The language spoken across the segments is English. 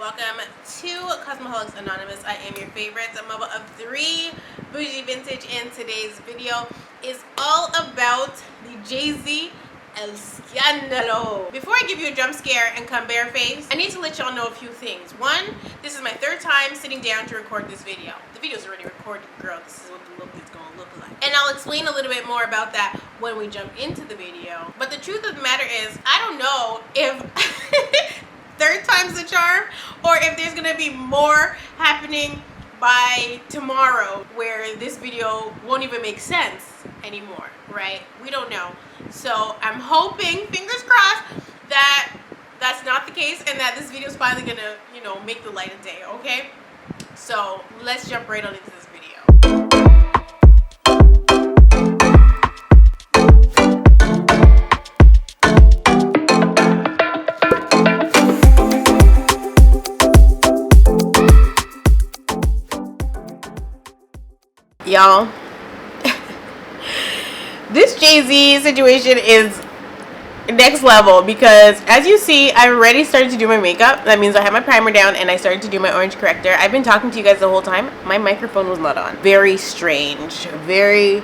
welcome to Cosmoholics Anonymous. I am your favorite mother of three, Bougie Vintage, and today's video is all about the Jay-Z El Scandalo. Before I give you a jump scare and come barefaced, I need to let y'all know a few things. One, this is my third time sitting down to record this video. The video's already recorded, girl. This is what the look is gonna look like. And I'll explain a little bit more about that when we jump into the video. But the truth of the matter is, I don't know if third time's the charm, or if there's gonna be more happening by tomorrow where this video won't even make sense anymore, right? We don't know. So I'm hoping, fingers crossed, that that's not the case and that this video is finally gonna, make the light of day, okay? So let's jump right on into this video. Y'all, this Jay-Z situation is next level because, as you see, I already started to do my makeup. That means I have my primer down and I started to do my orange corrector. I've been talking to you guys the whole time. My microphone was not on. Very strange, very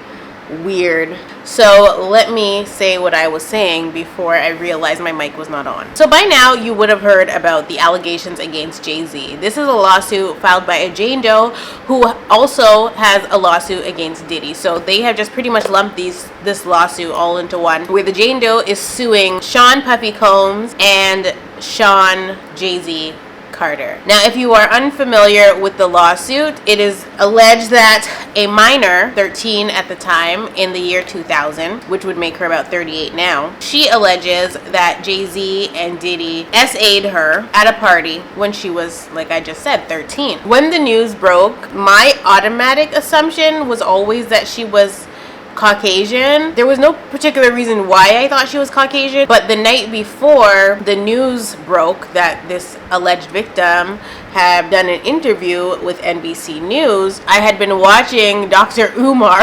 weird. So let me say what I was saying before I realized my mic was not on. So by now you would have heard about the allegations against Jay-Z. This is a lawsuit filed by a John Doe who also has a lawsuit against Diddy. So they have just pretty much lumped this lawsuit all into one, where the John Doe is suing Sean Puffy Combs and Sean Jay-Z Carter. Now, if you are unfamiliar with the lawsuit, it is alleged that a minor, 13 at the time, in the year 2000, which would make her about 38 now, she alleges that Jay-Z and Diddy SA'd her at a party when she was, like I just said, 13. When the news broke, my automatic assumption was always that she was Caucasian. There was no particular reason why I thought she was Caucasian, but the night before the news broke that this alleged victim had done an interview with NBC News, I had been watching Dr. Umar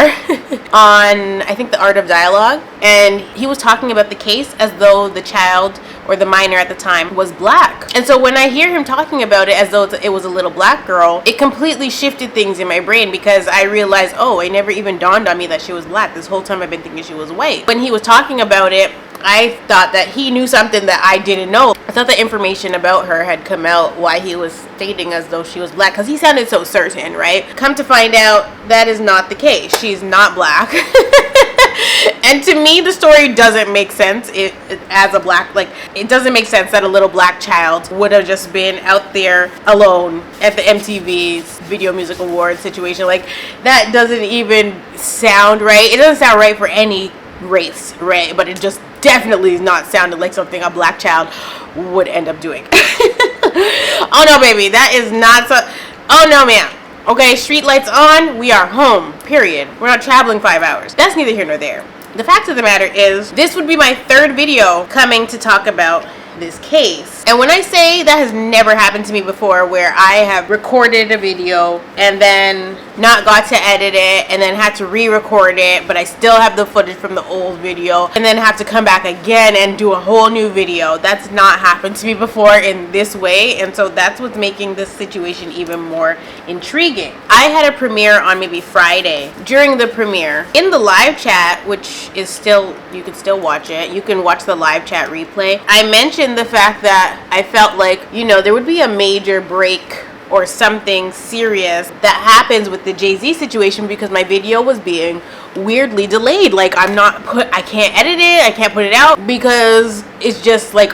on, I think, The Art of Dialogue, and he was talking about the case as though the child, or the minor at the time, was black. And so when I hear him talking about it as though it was a little black girl, it completely shifted things in my brain, because I realized, oh, it never even dawned on me that she was black. This whole time I've been thinking she was white. When he was talking about it, I thought that he knew something that I didn't know. I thought the information about her had come out, why he was stating as though she was black, because he sounded so certain, right? Come to find out, that is not the case. She's not black. And to me, the story doesn't make sense. It doesn't make sense that a little black child would have just been out there alone at the MTV's Video Music Awards situation. Like, that doesn't even sound right. It doesn't sound right for any race, right? But it just definitely is not sounded like something a black child would end up doing. Oh no, baby, that is not so. Oh no, ma'am. Okay, street lights on, we are home, period. We're not traveling 5 hours. That's neither here nor there. The fact of the matter is, this would be my third video coming to talk about this case. And when I say that has never happened to me before, where I have recorded a video and then not got to edit it and then had to re-record it, but I still have the footage from the old video and then have to come back again and do a whole new video. That's not happened to me before in this way, and so that's what's making this situation even more intriguing. I had a premiere on maybe Friday. During the premiere, in the live chat, which is still, you can still watch it, you can watch the live chat replay, I mentioned the fact that I felt like, there would be a major break or something serious that happens with the Jay-Z situation because my video was being weirdly delayed. Like, I can't edit it, I can't put it out because it's just like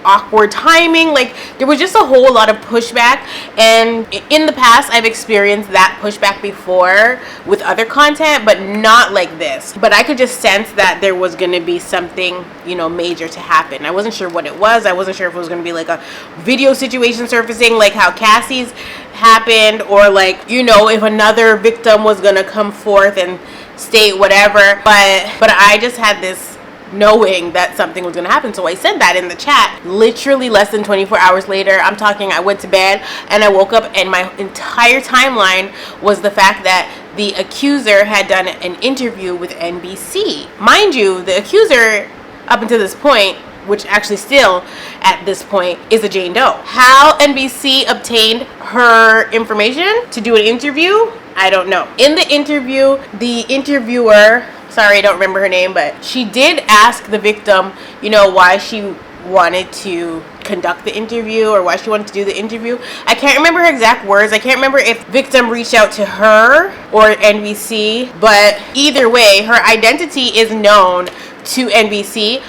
awkward timing. Like, there was just a whole lot of pushback, and in the past I've experienced that pushback before with other content, but not like this. But I could just sense that there was going to be something, major to happen. I wasn't sure what it was. I wasn't sure if it was going to be like a video situation surfacing like how Cassie's happened, or like, if another victim was going to come forth and state whatever. But I just had this knowing that something was going to happen. So I said that in the chat. Literally less than 24 hours later, I'm talking, I went to bed and I woke up and my entire timeline was the fact that the accuser had done an interview with NBC. Mind you, the accuser up until this point which actually still at this point is a Jane Doe. How NBC obtained her information to do an interview, I don't know. In the interview, the interviewer, sorry I don't remember her name, but she did ask the victim, you know, why she wanted to conduct the interview or why she wanted to do the interview. I can't remember her exact words. I can't remember if victim reached out to her or NBC, but either way, her identity is known to NBC.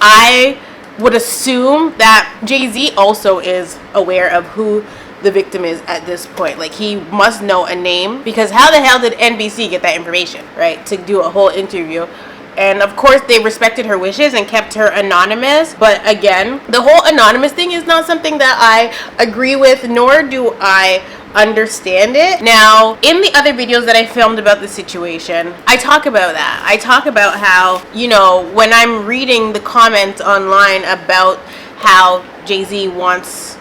I would assume that Jay-Z also is aware of who the victim is at this point. Like, he must know a name, because how the hell did NBC get that information, right, to do a whole interview? And of course they respected her wishes and kept her anonymous. But again, the whole anonymous thing is not something that I agree with, nor do I understand it. Now, in the other videos that I filmed about the situation, I talk about that. I talk about how, you know, when I'm reading the comments online about how Jay-Z wants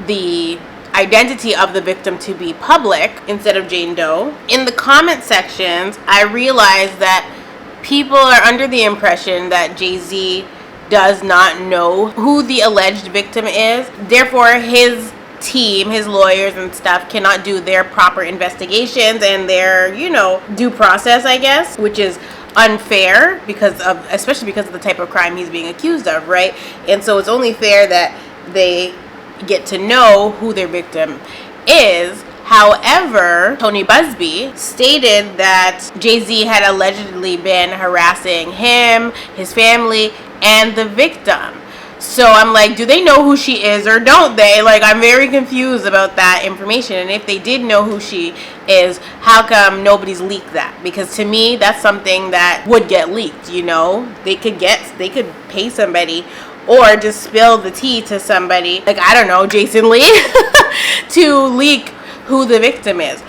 the identity of the victim to be public instead of Jane Doe, in the comment sections, I realized that people are under the impression that Jay-Z does not know who the alleged victim is. Therefore, his team, his lawyers and stuff, cannot do their proper investigations and their, you know, due process, I guess, which is unfair because of, especially because of the type of crime he's being accused of, right? And so it's only fair that they get to know who their victim is. However, Tony Busby stated that Jay-Z had allegedly been harassing him, his family, and the victim. So I'm like, do they know who she is or don't they? Like, I'm very confused about that information. And if they did know who she is, how come nobody's leaked that? Because to me, that's something that would get leaked, you know? They could pay somebody or just spill the tea to somebody, like, I don't know, Jason Lee, to leak who the victim is.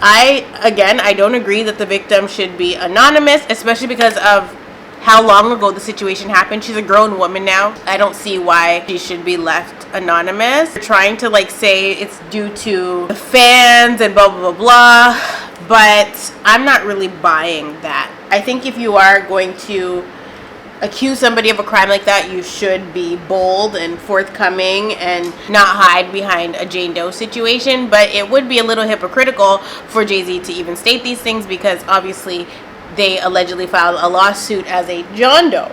I don't agree that the victim should be anonymous, especially because of how long ago the situation happened. She's a grown woman now. I don't see why she should be left anonymous. They're trying to like say it's due to the fans and blah blah blah blah, but I'm not really buying that. I think if you are going to accuse somebody of a crime like that, you should be bold and forthcoming and not hide behind a Jane Doe situation. But it would be a little hypocritical for Jay-Z to even state these things, because obviously they allegedly filed a lawsuit as a John Doe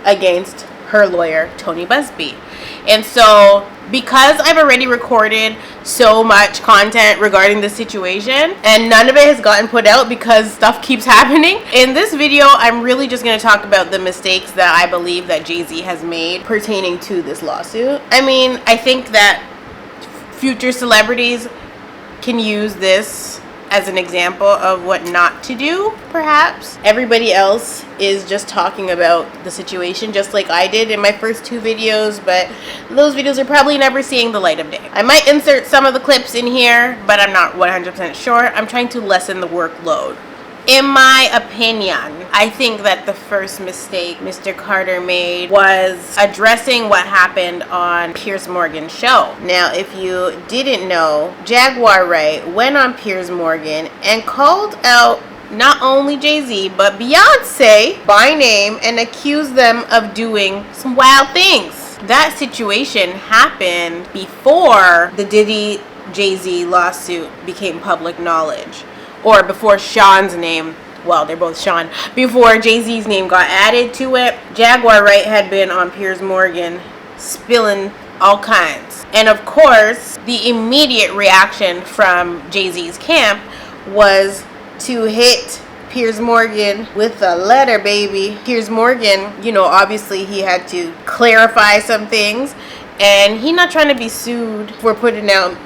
against her lawyer, Tony Busby. And so, because I've already recorded so much content regarding this situation and none of it has gotten put out because stuff keeps happening, in this video I'm really just going to talk about the mistakes that I believe that Jay-Z has made pertaining to this lawsuit. I mean, I think that future celebrities can use this as an example of what not to do, perhaps. Everybody else is just talking about the situation just like I did in my first two videos, but those videos are probably never seeing the light of day. I might insert some of the clips in here, but I'm not 100% sure. I'm trying to lessen the workload. In my opinion, I think that the first mistake Mr. Carter made was addressing what happened on Piers Morgan's show. Now, if you didn't know, Jaguar Wright went on Piers Morgan and called out not only Jay-Z, but Beyonce by name and accused them of doing some wild things. That situation happened before the Diddy Jay-Z lawsuit became public knowledge. Or before Sean's name, well, they're both Sean, before Jay-Z's name got added to it. Jaguar Wright had been on Piers Morgan spilling all kinds. And of course, the immediate reaction from Jay-Z's camp was to hit Piers Morgan with a letter, baby. Piers Morgan, you know, obviously he had to clarify some things, and he's not trying to be sued for putting out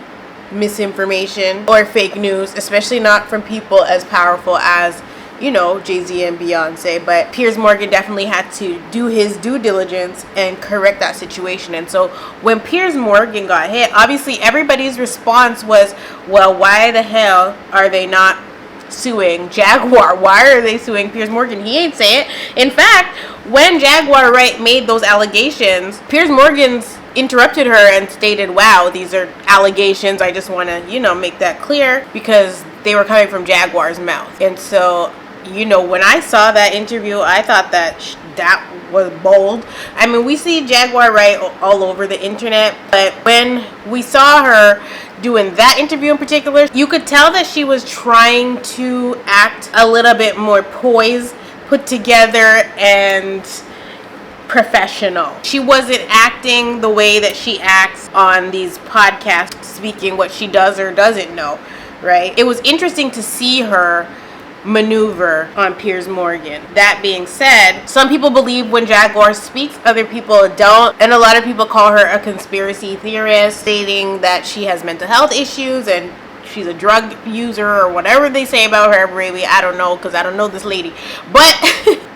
misinformation or fake news, especially not from people as powerful as, you know, Jay-Z and Beyonce. But Piers Morgan definitely had to do his due diligence and correct that situation. And so when Piers Morgan got hit, obviously everybody's response was, well, why the hell are they not suing Jaguar? Why are they suing Piers Morgan? He ain't say it. In fact, when Jaguar Wright made those allegations, Piers Morgan's interrupted her and stated, wow, these are allegations. I just want to, you know, make that clear, because they were coming from Jaguar's mouth. And so, you know, when I saw that interview, I thought that that was bold. I mean, we see Jaguar Wright all over the internet, but when we saw her doing that interview in particular, you could tell that she was trying to act a little bit more poised, put together, and professional. She wasn't acting the way that she acts on these podcasts, speaking what she does or doesn't know, right? It was interesting to see her maneuver on Piers Morgan. That being said, some people believe when Jaguar speaks, other people don't, and a lot of people call her a conspiracy theorist, stating that she has mental health issues and she's a drug user or whatever they say about her. Really, I don't know, because I don't know this lady, but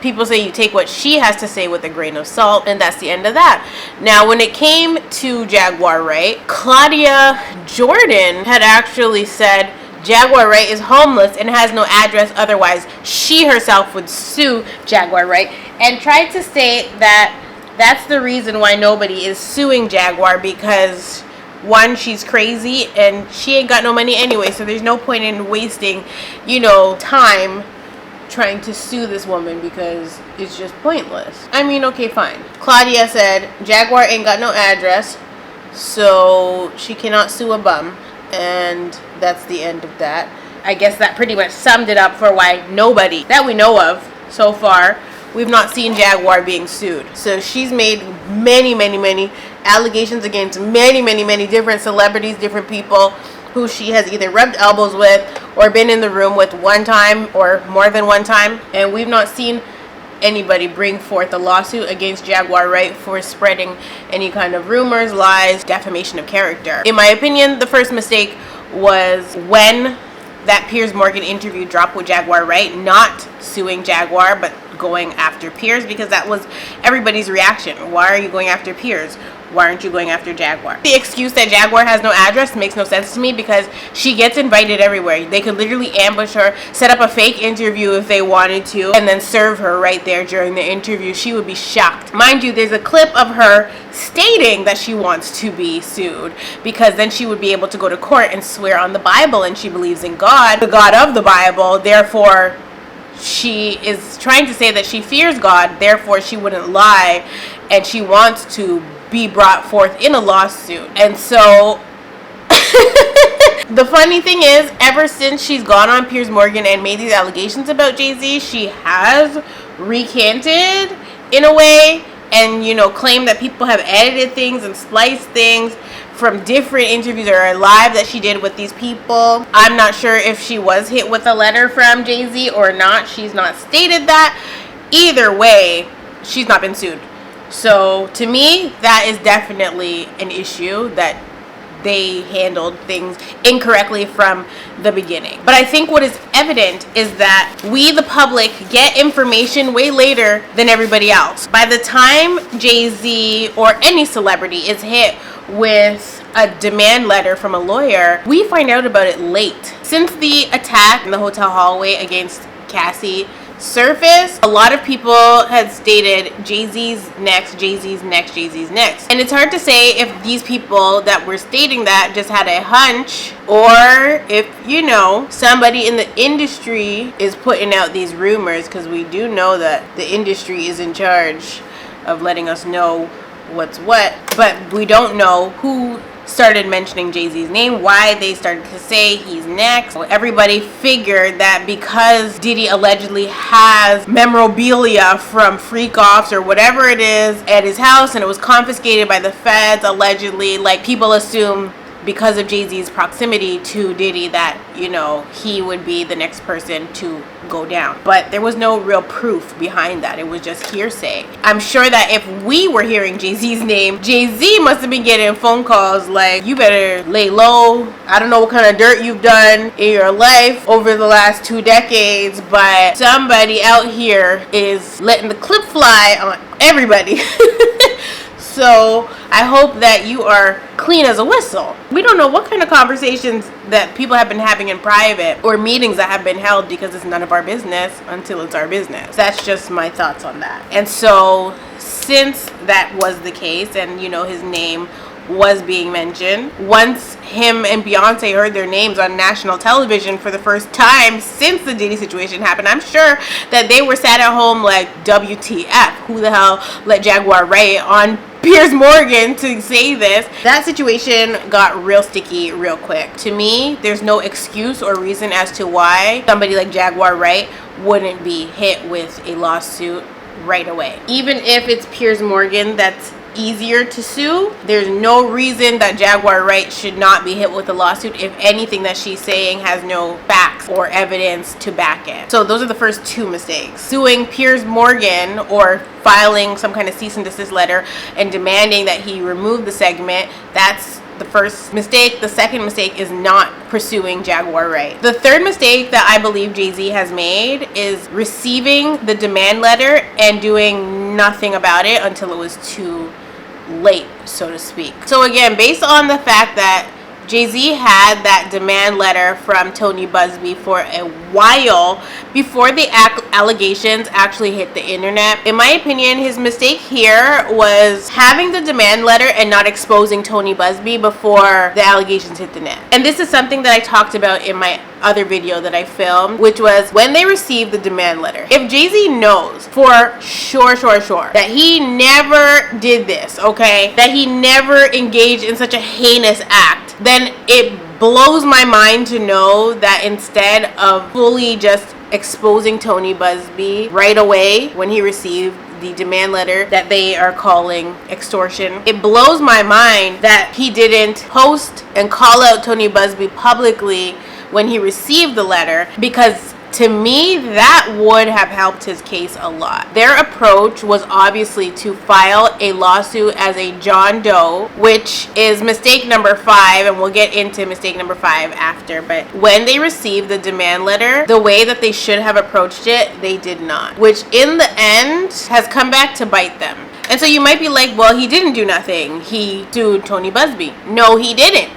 people say you take what she has to say with a grain of salt, and that's the end of that. Now, when it came to Jaguar Wright, Claudia Jordan had actually said Jaguar Wright is homeless and has no address, otherwise she herself would sue Jaguar Wright, and tried to state that that's the reason why nobody is suing Jaguar, because one, she's crazy and she ain't got no money anyway, so there's no point in wasting, time trying to sue this woman, because it's just pointless. I mean, okay, fine. Claudia said Jaguar ain't got no address, so she cannot sue a bum, and that's the end of that. I guess that pretty much summed it up for why nobody that we know of so far, we've not seen Jaguar being sued. So she's made many allegations against many different celebrities, different people who she has either rubbed elbows with or been in the room with one time or more than one time, and we've not seen anybody bring forth a lawsuit against Jaguar Wright for spreading any kind of rumors, lies, defamation of character. In my opinion, the first mistake was when that Piers Morgan interview dropped with Jaguar Wright, not suing Jaguar, but going after Piers, because that was everybody's reaction. Why are you going after Piers? Why aren't you going after Jaguar? The excuse that Jaguar has no address makes no sense to me, because she gets invited everywhere. They could literally ambush her, set up a fake interview if they wanted to, and then serve her right there during the interview. She would be shocked. Mind you, there's a clip of her stating that she wants to be sued, because then she would be able to go to court and swear on the Bible, and she believes in God, the God of the Bible. Therefore, she is trying to say that she fears God, therefore she wouldn't lie, and she wants to be brought forth in a lawsuit. And so the funny thing is, ever since she's gone on Piers Morgan and made these allegations about Jay-Z, she has recanted in a way, and claimed that people have edited things and spliced things from different interviews or live that she did with these people. I'm not sure if she was hit with a letter from Jay-Z or not. She's not stated that. Either way, she's not been sued. So to me, that is definitely an issue, that they handled things incorrectly from the beginning. But I think what is evident is that we, the public, get information way later than everybody else. By the time Jay-Z or any celebrity is hit with a demand letter from a lawyer, we find out about it late. Since the attack in the hotel hallway against Cassie surface, a lot of people had stated Jay-Z's next, Jay-Z's next, Jay-Z's next. And it's hard to say if these people that were stating that just had a hunch, or if, somebody in the industry is putting out these rumors, because we do know that the industry is in charge of letting us know what's what, but we don't know who started mentioning Jay-Z's name, why they started to say he's next. Everybody figured that because Diddy allegedly has memorabilia from freak-offs or whatever it is at his house, and it was confiscated by the feds allegedly, like, people assume because of Jay-Z's proximity to Diddy that, he would be the next person to go down. But there was no real proof behind that. It was just hearsay. I'm sure that if we were hearing Jay-Z's name, Jay-Z must have been getting phone calls like, you better lay low. I don't know what kind of dirt you've done in your life over the last 2 decades, but somebody out here is letting the clip fly on everybody. So I hope that you are clean as a whistle. We don't know what kind of conversations that people have been having in private, or meetings that have been held, because it's none of our business until it's our business. That's just my thoughts on that. And so since that was the case, and his name was being mentioned. Once him and Beyonce heard their names on national television for the first time since the Diddy situation happened, I'm sure that they were sat at home like, WTF, who the hell let Jaguar Wright on Piers Morgan to say this? That situation got real sticky real quick. To me, there's no excuse or reason as to why somebody like Jaguar Wright wouldn't be hit with a lawsuit right away. Even if it's Piers Morgan that's easier to sue, there's no reason that Jaguar Wright should not be hit with a lawsuit if anything that she's saying has no facts or evidence to back it. So those are the first two mistakes. Suing Piers Morgan or filing some kind of cease and desist letter and demanding that he remove the segment, that's the first mistake. The second mistake is not pursuing Jaguar Wright. The third mistake that I believe Jay-Z has made is receiving the demand letter and doing nothing about it until it was too late, so to speak. So again, based on the fact that Jay-Z had that demand letter from Tony Busby for a while before the allegations actually hit the internet. In my opinion, his mistake here was having the demand letter and not exposing Tony Busby before the allegations hit the net. And this is something that I talked about in my other video that I filmed, which was when they received the demand letter. If Jay-Z knows for sure that he never did this, okay, that he never engaged in such a heinous act, then it blows my mind to know that instead of fully just exposing Tony Busby right away when he received the demand letter that they are calling extortion, it blows my mind that he didn't post and call out Tony Busby publicly when he received the letter, because to me, that would have helped his case a lot. Their approach was obviously to file a lawsuit as a John Doe, which is mistake number 5, and we'll get into mistake number 5 after. But when they received the demand letter, the way that they should have approached it, they did not, which in the end has come back to bite them. And so you might be like, well, he didn't do nothing. He sued Tony Busby. No, he didn't.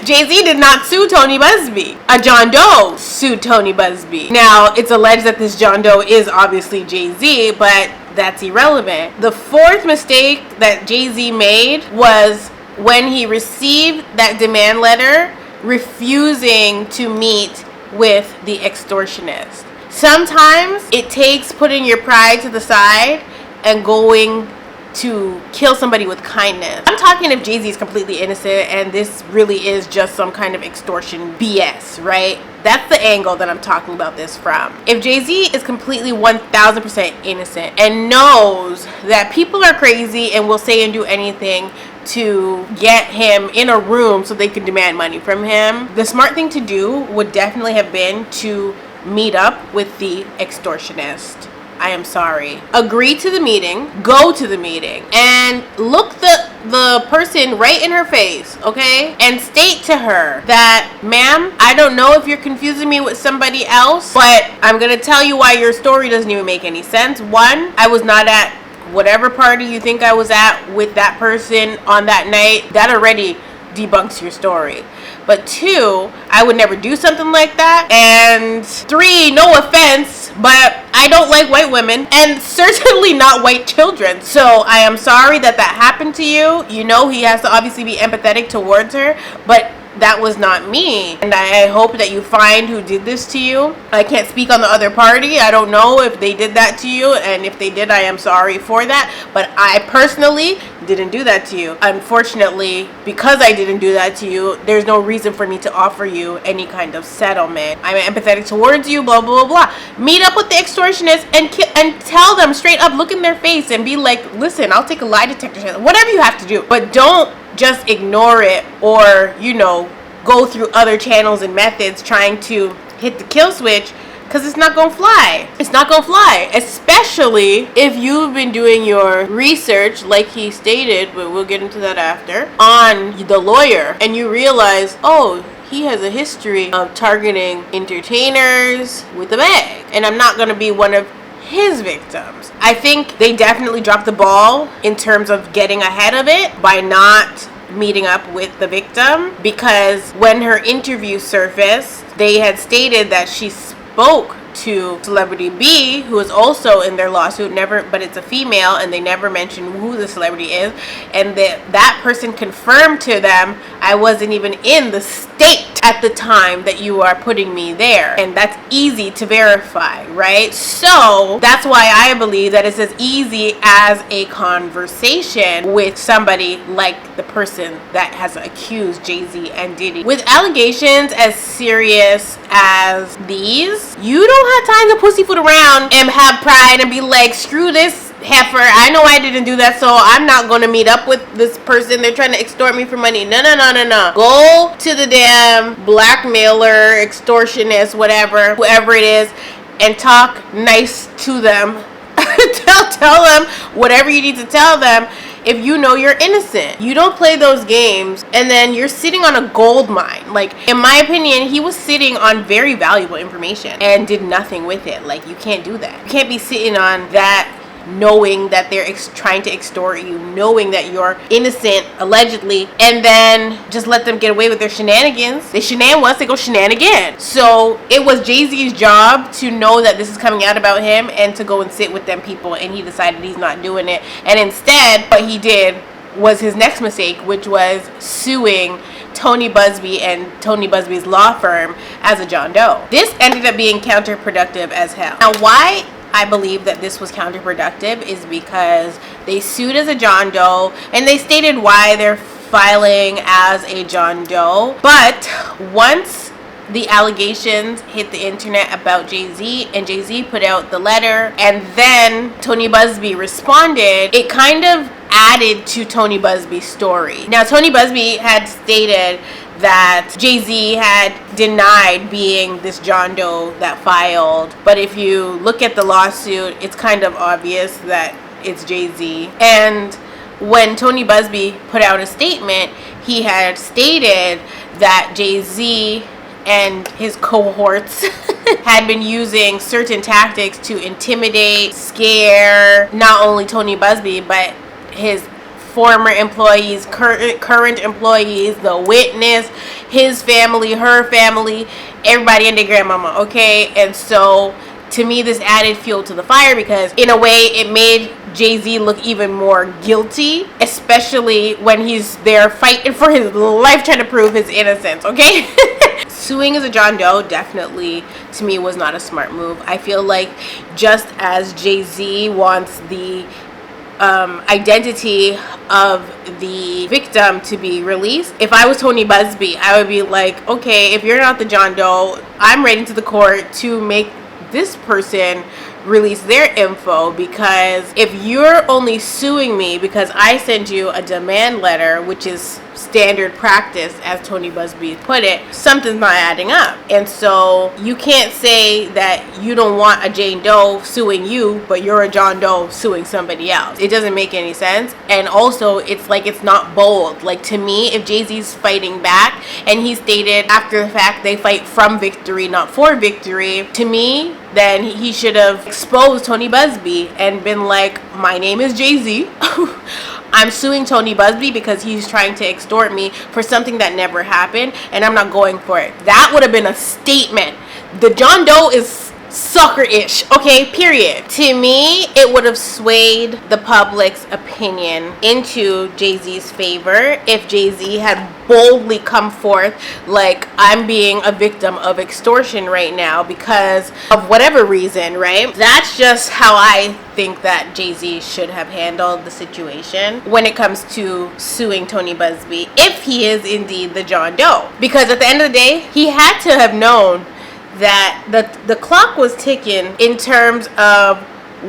Jay-Z did not sue Tony Busby. A John Doe sued Tony Busby. Now, it's alleged that this John Doe is obviously Jay-Z, but that's irrelevant. The fourth mistake that Jay-Z made was when he received that demand letter, refusing to meet with the extortionist. Sometimes it takes putting your pride to the side and going to kill somebody with kindness. I'm talking if Jay-Z is completely innocent and this really is just some kind of extortion BS, right? That's the angle that I'm talking about this from. If Jay-Z is completely 1000% innocent and knows that people are crazy and will say and do anything to get him in a room so they can demand money from him, the smart thing to do would definitely have been to meet up with the extortionist. I am sorry. Agree to the meeting, go to the meeting, and look the person right in her face, okay? And state to her that, ma'am, I don't know if you're confusing me with somebody else, but I'm gonna tell you why your story doesn't even make any sense. One, I was not at whatever party you think I was at with that person on that night. That already debunks your story. But 2, I would never do something like that. And 3, no offense, but I don't like white women, and certainly not white children. So I am sorry that happened to you. You know, he has to obviously be empathetic towards her, but that was not me. And I hope that you find who did this to you. I can't speak on the other party. I don't know if they did that to you, and if they did, I am sorry for that. But I personally didn't do that to you. Unfortunately, because I didn't do that to you, there's no reason for me to offer you any kind of settlement. I'm empathetic towards you, blah, blah, blah, blah. Meet up with the extortionist and tell them straight up, look in their face and be like, listen, I'll take a lie detector test, whatever you have to do. But don't just ignore it or, you know, go through other channels and methods trying to hit the kill switch, because it's not gonna fly. It's not gonna fly, especially if you've been doing your research, like he stated, but we'll get into that after, on the lawyer, and you realize, oh, he has a history of targeting entertainers with a bag, and I'm not gonna be one of his victims. I think they definitely dropped the ball in terms of getting ahead of it by not meeting up with the victim, because when her interview surfaced, they had stated that she spoke to celebrity B, who is also in their lawsuit, but it's a female, and they never mention who the celebrity is, and that person confirmed to them, I wasn't even in the state at the time that you are putting me there. And that's easy to verify, right? So that's why I believe that it's as easy as a conversation with somebody like the person that has accused Jay-Z and Diddy. With allegations as serious as these, you don't have time to pussyfoot around and have pride and be like, screw this heifer, I know I didn't do that, so I'm not going to meet up with this person. They're trying to extort me for money. No. Go to the damn blackmailer, extortionist, whatever, whoever it is, and talk nice to them. tell them whatever you need to tell them. If you know you're innocent, you don't play those games and then you're sitting on a gold mine. Like, in my opinion, he was sitting on very valuable information and did nothing with it. Like, you can't do that. You can't be sitting on that knowing that they're trying to extort you, knowing that you're innocent, allegedly, and then just let them get away with their shenanigans. They shenan once, they go shenan again. So it was Jay-Z's job to know that this is coming out about him and to go and sit with them people, and he decided he's not doing it. And instead, what he did was his next mistake, which was suing Tony Buzbee and Tony Buzbee's law firm as a John Doe. This ended up being counterproductive as hell. Now, why I believe that this was counterproductive is because they sued as a John Doe, and they stated why they're filing as a John Doe. But once the allegations hit the internet about Jay-Z, and Jay-Z put out the letter, and then Tony Buzbee responded, it kind of added to Tony Buzbee's story. Now, Tony Buzbee had stated that Jay-Z had denied being this John Doe that filed, but if you look at the lawsuit, it's kind of obvious that it's Jay-Z. And when Tony Buzbee put out a statement, he had stated that Jay-Z and his cohorts had been using certain tactics to intimidate, scare not only Tony Buzbee, but his former employees, current employees, the witness, his family, her family, everybody and their grandmama, okay? And so to me, this added fuel to the fire, because in a way it made Jay-Z look even more guilty, especially when he's there fighting for his life trying to prove his innocence, okay? Suing as a John Doe definitely, to me, was not a smart move. I feel like just as Jay-Z wants the identity of the victim to be released, if I was Tony Buzbee, I would be like, okay, if you're not the John Doe, I'm writing to the court to make this person release their info, because if you're only suing me because I send you a demand letter, which is standard practice, as Tony Buzbee put it, something's not adding up. And so you can't say that you don't want a Jane Doe suing you, but you're a John Doe suing somebody else. It doesn't make any sense. And also, it's like, it's not bold. Like, to me, if Jay-Z's fighting back, and he stated after the fact they fight from victory, not for victory, to me, then he should have exposed Tony Buzbee and been like, my name is Jay-Z. I'm suing Tony Buzbee because he's trying to extort me for something that never happened, and I'm not going for it. That would have been a statement. The John Doe is sucker-ish, okay, period. To me, it would have swayed the public's opinion into Jay-Z's favor if Jay-Z had boldly come forth like, I'm being a victim of extortion right now because of whatever reason, right? That's just how I think that Jay-Z should have handled the situation when it comes to suing Tony Buzbee, if he is indeed the John Doe. Because at the end of the day, he had to have known that the clock was ticking in terms of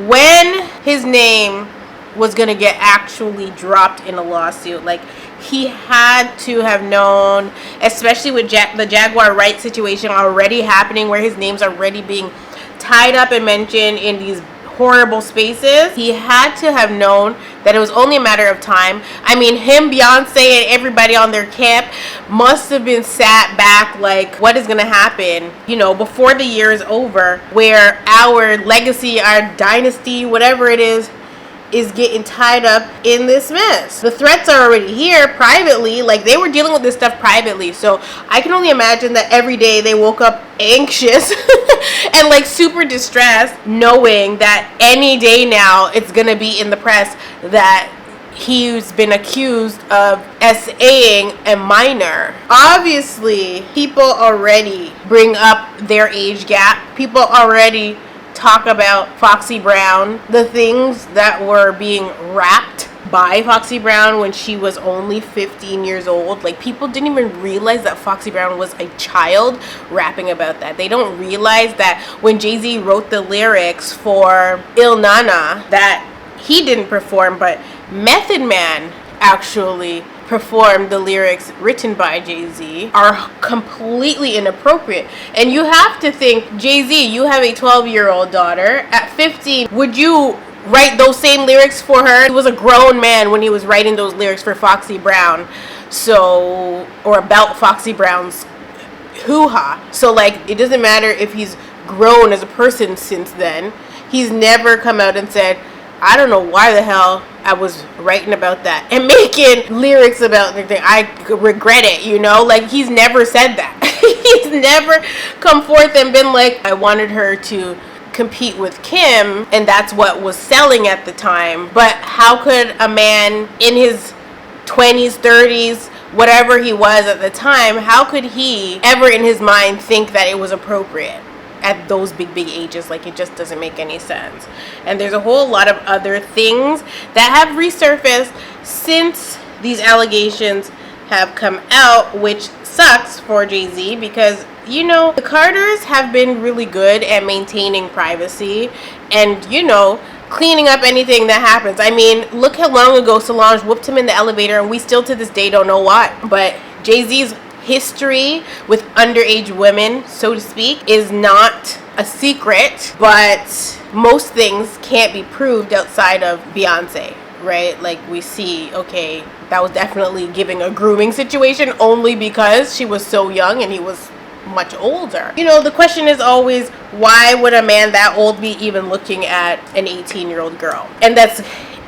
when his name was going to get actually dropped in a lawsuit. Like, he had to have known, especially with the Jaguar Wright situation already happening, where his name's already being tied up and mentioned in these horrible spaces. He had to have known that it was only a matter of time. I mean, him, Beyonce, and everybody on their camp must have been sat back like, what is going to happen, you know, before the year is over, where our legacy, our dynasty, whatever it is getting tied up in this mess. The threats are already here privately. Like, they were dealing with this stuff privately. So I can only imagine that every day they woke up anxious and like super distressed, knowing that any day now it's gonna be in the press that he's been accused of SAing a minor. Obviously, people already bring up their age gap. People already talk about Foxy Brown, the things that were being rapped by Foxy Brown when she was only 15 years old. Like, people didn't even realize that Foxy Brown was a child rapping about that. They don't realize that when Jay-Z wrote the lyrics for Il Nana, that he didn't perform, but Method Man actually performed the lyrics written by Jay-Z, are completely inappropriate. And you have to think, Jay-Z, you have a 12-year-old daughter. At 15, would you write those same lyrics for her? He was a grown man when he was writing those lyrics for Foxy Brown, so, or about Foxy Brown's hoo-ha. So like, it doesn't matter if he's grown as a person since then. He's never come out and said, I don't know why the hell I was writing about that and making lyrics about the thing. I regret it, you know? Like, he's never said that. He's never come forth and been like, I wanted her to compete with Kim, and that's what was selling at the time. But how could a man in his 20s, 30s, whatever he was at the time, how could he ever in his mind think that it was appropriate at those big ages? Like, it just doesn't make any sense. And there's a whole lot of other things that have resurfaced since these allegations have come out, which sucks for Jay-Z, because, you know, the Carters have been really good at maintaining privacy and, you know, cleaning up anything that happens. I mean, look how long ago Solange whooped him in the elevator, and we still to this day don't know why. But Jay-Z's history with underage women, so to speak, is not a secret, but most things can't be proved outside of Beyonce, right? Like, we see, okay, that was definitely giving a grooming situation only because she was so young and he was much older. You know, the question is always, why would a man that old be even looking at an 18-year-old girl? And that's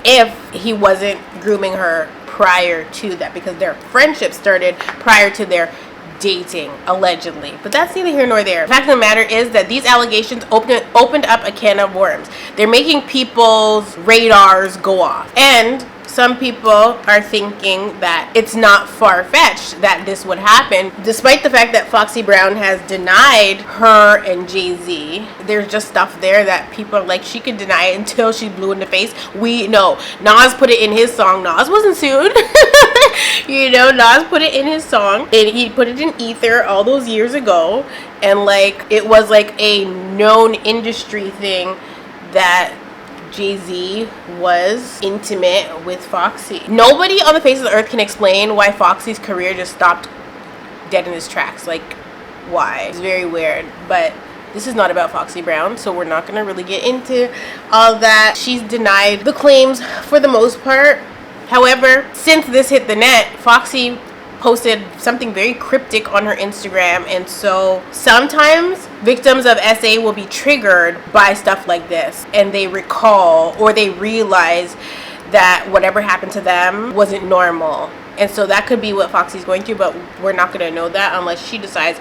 if he wasn't grooming her prior to that, because their friendship started prior to their dating, allegedly. But that's neither here nor there. The fact of the matter is that these allegations opened up a can of worms. They're making people's radars go off. And some people are thinking that it's not far-fetched that this would happen, despite the fact that Foxy Brown has denied her and Jay-Z. There's just stuff there that people are like, she could deny it until she's blue in the face. We know. Nas put it in his song. Nas wasn't sued. You know, Nas put it in his song, and he put it in Ether all those years ago, and like, it was like a known industry thing that Jay-Z was intimate with Foxy. Nobody on the face of the earth can explain why Foxy's career just stopped dead in his tracks. Like, why? It's very weird. But this is not about Foxy Brown, so we're not gonna really get into all that. She's denied the claims for the most part. However, since this hit the net, Foxy posted something very cryptic on her Instagram, and so sometimes victims of SA will be triggered by stuff like this, and they recall or they realize that whatever happened to them wasn't normal. And so that could be what Foxy's going through, but we're not going to know that unless she decides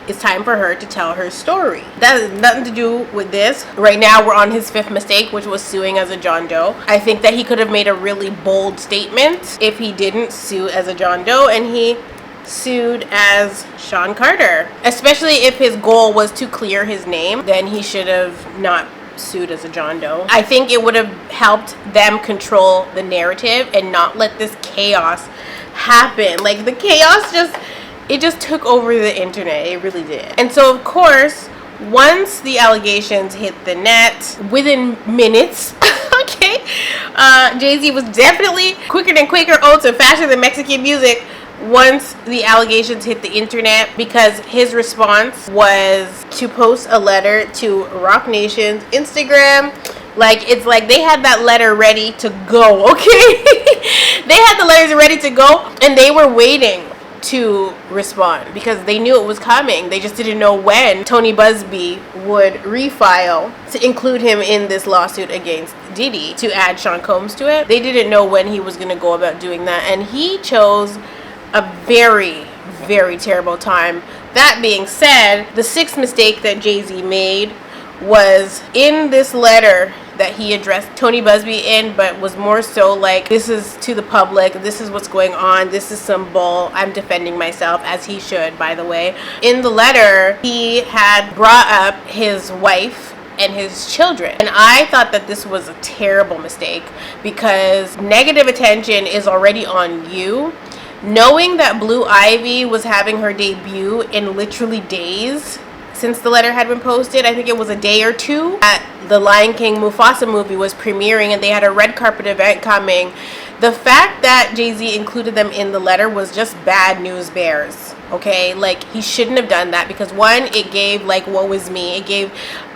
it's time for her to tell her story. That has nothing to do with this. Right now, we're on his fifth mistake, which was suing as a John Doe. I think that he could have made a really bold statement if he didn't sue as a John Doe and he sued as Sean Carter. Especially if his goal was to clear his name, then he should have not sued as a John Doe. I think it would have helped them control the narrative and not let this chaos happen. Like, the chaos just took over the internet. It really did. And so, of course, once the allegations hit the net, within minutes, okay, Jay-Z was definitely quicker than Quaker Oats and faster than Mexican music once the allegations hit the internet, because his response was to post a letter to Roc Nation's Instagram. Like, it's like they had that letter ready to go, okay? They had the letters ready to go, and they were waiting to respond because they knew it was coming. They just didn't know when Tony Busby would refile to include him in this lawsuit against Diddy, to add Sean Combs to it. They didn't know when he was going to go about doing that, and he chose a very, very terrible time That being said, the sixth mistake that Jay-Z made was in this letter that he addressed Tony Busby in, but was more so like, this is to the public, this is what's going on, this is some bull, I'm defending myself, as he should, by the way. In the letter, he had brought up his wife and his children, and I thought that this was a terrible mistake, because negative attention is already on you. Knowing that Blue Ivy was having her debut in literally days since the letter had been posted, I think it was a day or two, at the Lion King Mufasa movie was premiering and they had a red carpet event coming. The fact that Jay-Z included them in the letter was just bad news bears, okay? Like, he shouldn't have done that, because one, it gave like, woe is me, it gave,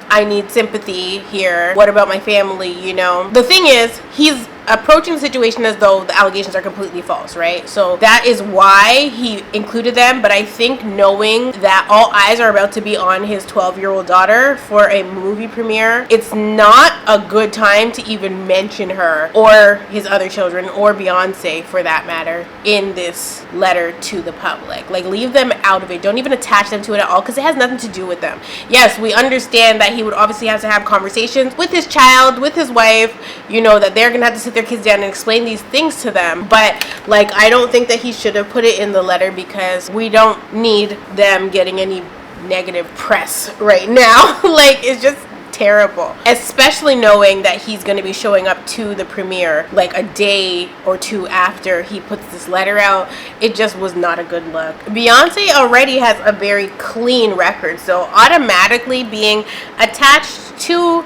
I need sympathy here, what about my family, you know? The thing is, he's approaching the situation as though the allegations are completely false, right? So that is why he included them. But I think knowing that all eyes are about to be on his 12-year-old daughter for a movie premiere, it's not a good time to even mention her or his other children or Beyonce, for that matter, in this letter to the public. Like, leave them out of it. Don't even attach them to it at all, because it has nothing to do with them. Yes, we understand that he would obviously have to have conversations with his child, with his wife, you know, that they're gonna have to sit their kids down and explain these things to them. But like, I don't think that he should have put it in the letter, because we don't need them getting any negative press right now. Like, it's just terrible, especially knowing that he's going to be showing up to the premiere like a day or two after he puts this letter out. It just was not a good look. Beyonce already has a very clean record, so automatically being attached to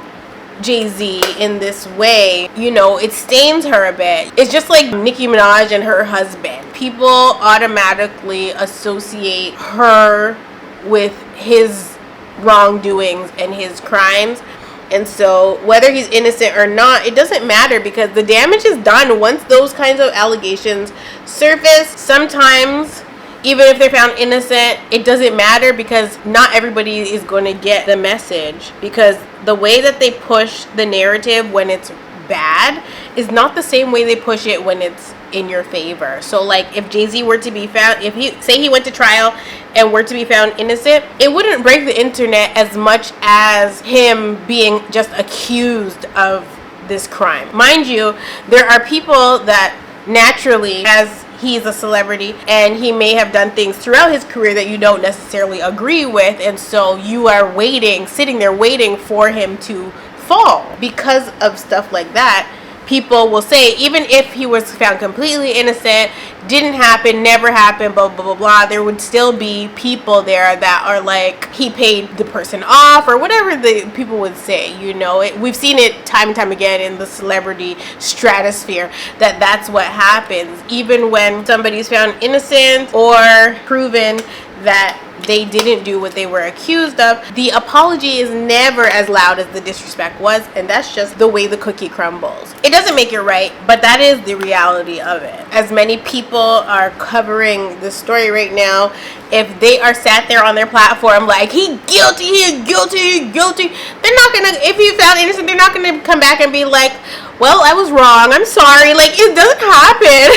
Jay-Z in this way, you know, it stains her a bit. It's just like Nicki Minaj and her husband. People automatically associate her with his wrongdoings and his crimes, and so whether he's innocent or not, it doesn't matter, because the damage is done once those kinds of allegations surface. Sometimes even if they're found innocent, it doesn't matter, because not everybody is going to get the message, because the way that they push the narrative when it's bad is not the same way they push it when it's in your favor. So like, if Jay-Z were to be found, if he say he went to trial and were to be found innocent, it wouldn't break the internet as much as him being just accused of this crime. Mind you, there are people that naturally, as he's a celebrity and he may have done things throughout his career that you don't necessarily agree with, and so you are waiting, sitting there waiting for him to fall because of stuff like that. People will say, even if he was found completely innocent, didn't happen, never happened, blah, blah, blah, blah, there would still be people there that are like, he paid the person off, or whatever the people would say, you know. We've seen it time and time again in the celebrity stratosphere, that that's what happens. Even when somebody's found innocent or proven that they didn't do what they were accused of, the apology is never as loud as the disrespect was, and that's just the way the cookie crumbles. It doesn't make it right, but that is the reality of it. As many people are covering the story right now, if they are sat there on their platform like, he guilty, he guilty, he guilty, they're not gonna, if you found innocent, they're not gonna come back and be like, well, I was wrong, I'm sorry. Like, it doesn't happen.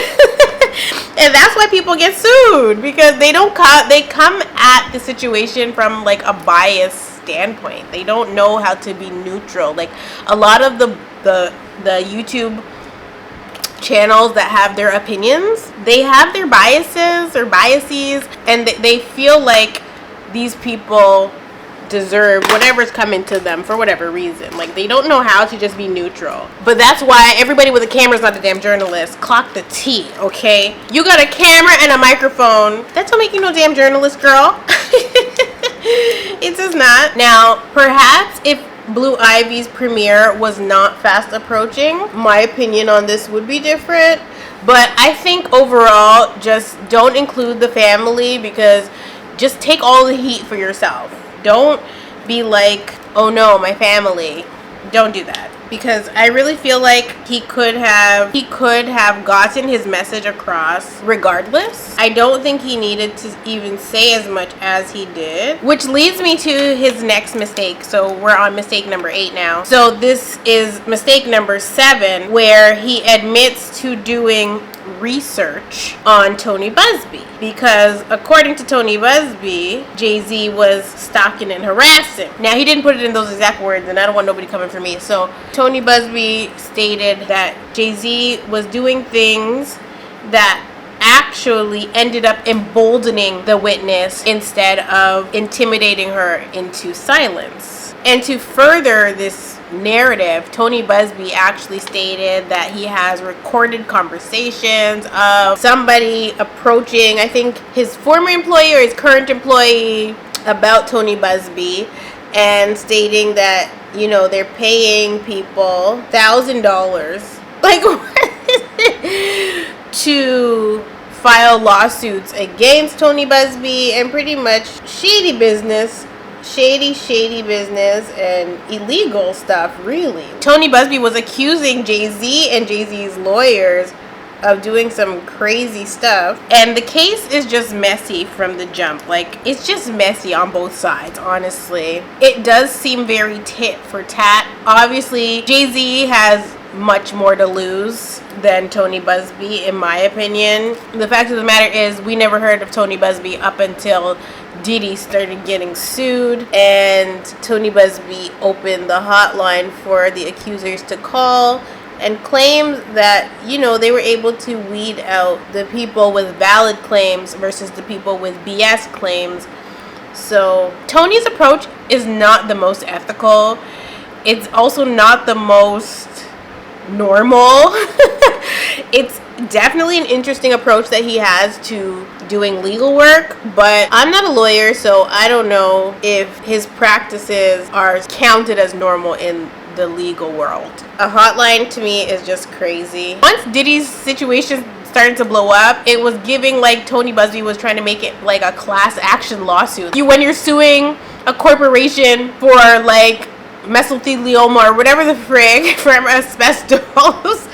And that's why people get sued, because they don't they come at the situation from like a biased standpoint. They don't know how to be neutral. Like, a lot of the YouTube channels that have their opinions, they have their biases or biases, and they feel like these people deserve whatever's coming to them for whatever reason. Like, they don't know how to just be neutral. But that's why everybody with a camera is not a damn journalist. Clock the T, okay? You got a camera and a microphone, that don't make you no damn journalist, girl. It does not. Now, perhaps if Blue Ivy's premiere was not fast approaching, my opinion on this would be different. But I think overall, just don't include the family, because just take all the heat for yourself. Don't be like, oh no, my family. Don't do that, because I really feel like he could have gotten his message across regardless. I don't think he needed to even say as much as he did, which leads me to his next mistake. So we're on mistake number 8 now. So this is mistake number 7, where he admits to doing research on Tony Busby. Because according to Tony Busby, Jay-Z was stalking and harassing. Now, he didn't put it in those exact words, and I don't want nobody coming for me. So Tony Busby stated that Jay-Z was doing things that actually ended up emboldening the witness instead of intimidating her into silence. And to further this narrative, Tony Busby actually stated that he has recorded conversations of somebody approaching, I think, his former employee or his current employee about Tony Busby, and stating that, you know, they're paying people $1,000 like to file lawsuits against Tony Busby, and pretty much shady business and illegal stuff, really. Tony Busby was accusing Jay-Z and Jay-Z's lawyers of doing some crazy stuff, and the case is just messy from the jump. Like, it's just messy on both sides, honestly. It does seem very tit for tat. Obviously, Jay-Z has much more to lose than Tony Busby, in my opinion. The fact of the matter is, we never heard of Tony Busby up until Diddy started getting sued, and Tony Busby opened the hotline for the accusers to call and claimed that, you know, they were able to weed out the people with valid claims versus the people with BS claims. So Tony's approach is not the most ethical. It's also not the most normal. It's definitely an interesting approach that he has to doing legal work, but I'm not a lawyer, so I don't know if his practices are counted as normal in the legal world. A hotline to me is just crazy. Once Diddy's situation started to blow up, it was giving like Tony Busby was trying to make it like a class action lawsuit. When you're suing a corporation for like mesothelioma or whatever the frig from asbestos,